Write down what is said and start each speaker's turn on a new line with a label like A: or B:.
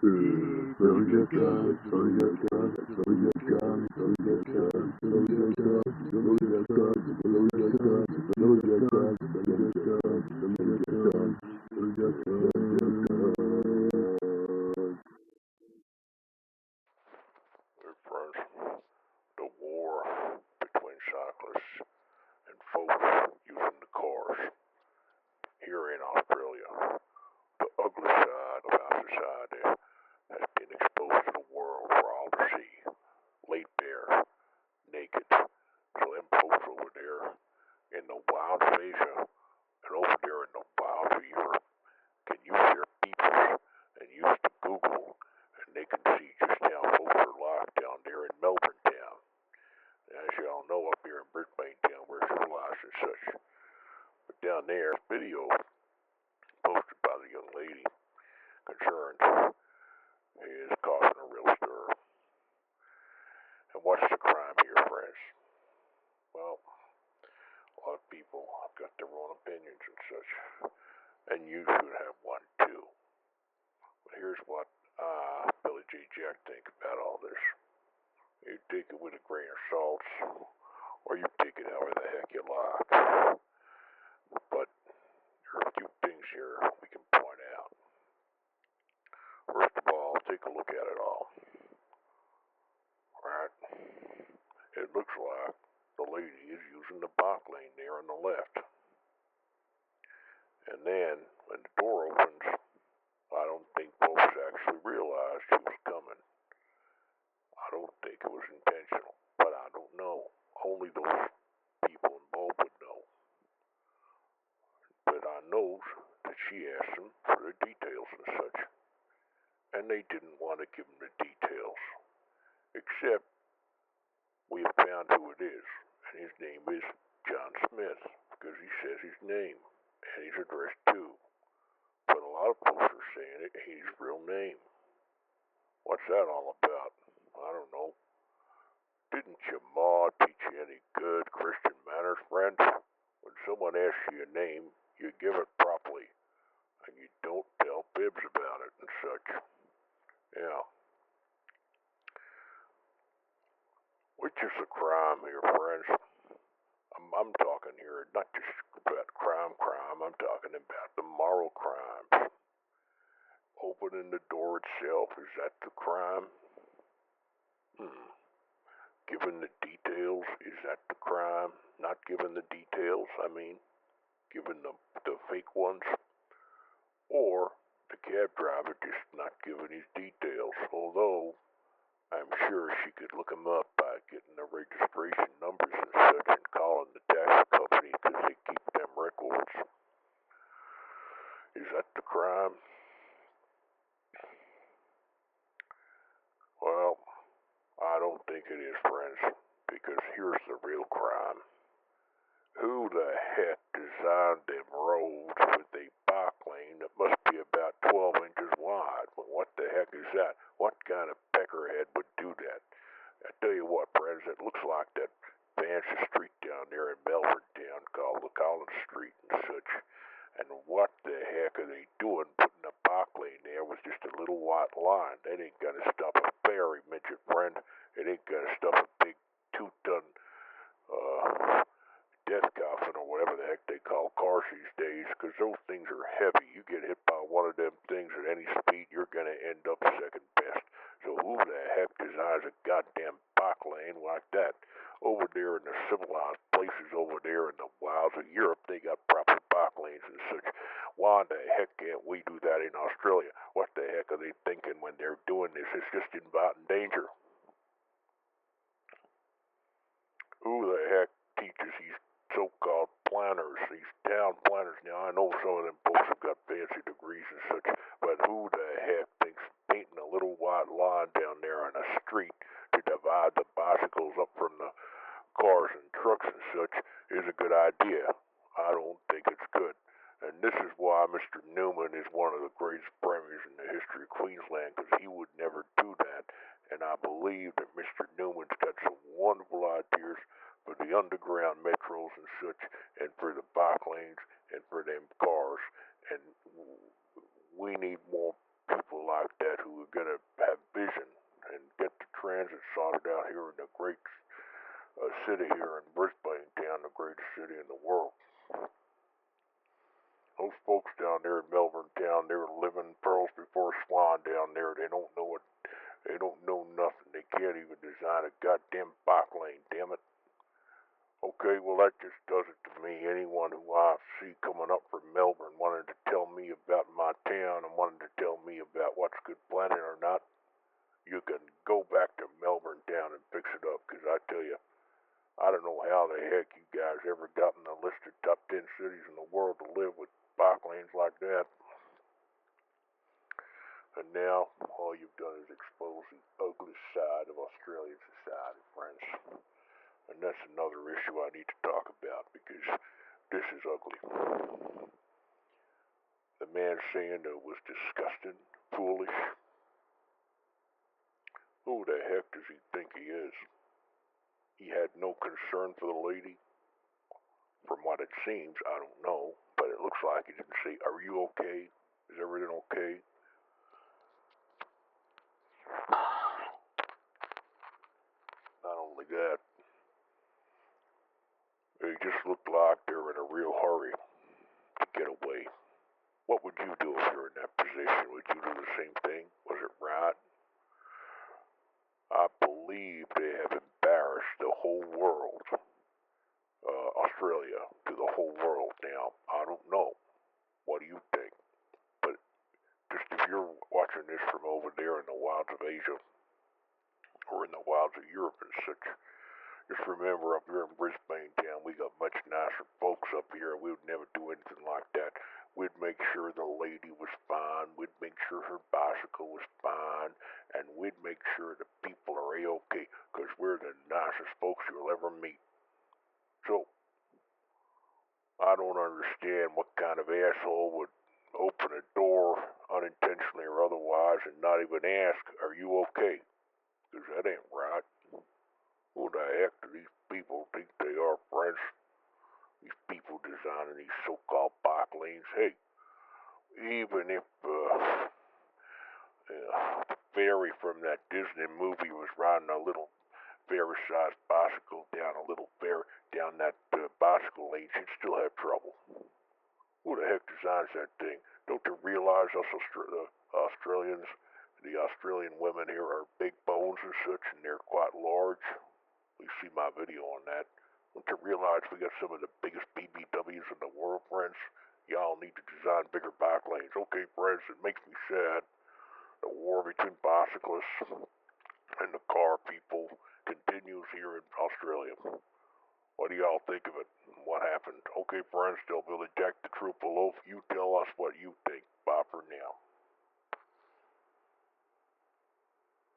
A: friends, the war between cyclists and folks using the cars here in Australia. The ugly side of our society has been exposed to the world for all to see, laid bare, naked. So them folks over there in the wild of Asia and over there in the wild of Europe can use their beepers and use the Google, and they can see just how folks are like down there in Melbourne town. As y'all know, up here in Brisbane town, we're civilized and such. But down there, video posted by the young lady concerned is causing a real stir. And what's the crime here, friends? Well, a lot of people have got their own opinions and such, and you should have one too. But here's what Billy J. Jack think about all this. You take it with a grain of salt, or you take it however the heck you like. But there are a few things here we can point out. First of all, take a look at it all. Right? It looks like the lady is using the bike lane there on the left. And then, when the door opens, I don't think folks actually realized she was coming. I don't think it was intentional, but I don't know. Only those people involved would know. But I know that she asked them for the details and such, and they didn't want to give them the details, except we have found who it is, and his name is John Smith, because he says his name, and his address too. But a lot of folks are saying it ain't his real name. What's that all about? I don't know. Didn't your ma teach you any good Christian manners, friend? When someone asks you your name, you give it properly, and you don't tell fibs about it and such. Yeah. Which is a crime here, friends. I'm talking here not just about crime. I'm talking about the moral crimes. Opening the door itself, is that the crime? Giving the details, is that the crime? Not giving the details, giving the fake ones? Or the cab driver just not giving his details, although I'm sure she could look him up by getting the registration numbers and such and calling the taxi company because they keep them records. Is that the crime? Well, I don't think it is, friends, because here's the real crime. Who the heck designed them roads with a bike lane that must be about 12 inches wide? Well, what the heck is that? What kind of peckerhead would do that? I tell you what, friends, it looks like that fancy street down there in Melbourne town called the Collins Street and such. And what the heck are they doing putting a bike lane there with just a little white line? That ain't gonna stop a ferry, midget friend. It ain't gonna stop a big 2-ton death coffin or whatever the heck they call cars these days, because those things are heavy. You get hit by one of them things at any speed, you're gonna end up second best. So who the heck designs a goddamn bike lane like that? Over there in the civilized places over there in the wilds of Europe, they got proper bike lanes and such. Why the heck can't we do that in Australia? What the heck are they thinking when they're doing this? It's just inviting danger. Who the heck teaches these so-called planners, these town planners? Now, I know some of them folks have got fancy degrees and such, but who the heck thinks painting a little white line down there on a street to divide the bicycles up from the cars and trucks and such is a good idea? I don't think it's good. And this is why Mr. Newman is one of the greatest premiers in the history of Queensland, because he would never do that. And I believe that Mr. Newman's got some wonderful ideas for the underground metros and such, and for the bike lanes, and for them cars. And we need more people like that who gonna have vision and get the transit sorted out here in the great city here in Brisbane town, the greatest city in the world. Those folks down there in Melbourne town, they're living pearls before swine down there. They don't know it. They don't know nothing. They can't even design a goddamn bike lane, damn it. Okay, well that just does it to me. Anyone who I see coming up from Melbourne wanting to tell me about my town and wanting to tell me about what's good planning or not, you can go back to Melbourne town and fix it up, 'cause I tell you, I don't know how the heck you guys ever got in the list of top 10 cities in the world to live with bike lanes like that. And now, all you've done is expose the ugly side of Australian society, friends. And that's another issue I need to talk about, because this is ugly. The man saying it was disgusting, foolish. Who the heck does he think he is? He had no concern for the lady. From what it seems, I don't know, but it looks like he didn't say, "Are you okay? Is everything okay?" Not only that, they just looked like they're in a real hurry to get away. What would you do if you're in that position? Would you do the same thing? Was it right? I believe they have embarrassed the whole world, Australia, to the whole world now. I don't know. What do you think? But just if you're watching this from over there in the wilds of Asia, or in the wilds of Europe and such, just remember up here in Brisbane town, we got much nicer folks up here. We would never do anything like that. We'd make sure the lady was fine. We'd make sure her bicycle was fine. And we'd make sure the people are A-OK, because we're the nicest folks you'll ever meet. So, I don't understand what kind of asshole would open a door unintentionally or otherwise and not even ask, "Are you okay?" Because that ain't right. Who the heck do these people think they are, friends? These people designing these so-called bike lanes. Hey, even if the fairy from that Disney movie was riding a little fairy-sized bicycle down a little down that bicycle lane, she'd still have trouble. Who the heck designs that thing? Don't you realize us Australians, the Australian women here are big bones and such, and they're quite large? You see my video on that. Don't you realize we got some of the biggest BBWs in the world, friends? Y'all need to design bigger bike lanes. Okay, friends, it makes me sad. The war between bicyclists and the car people continues here in Australia. What do y'all think of it? What happened? Okay, friends, they'll be able to jack the troop below. You tell us what you think.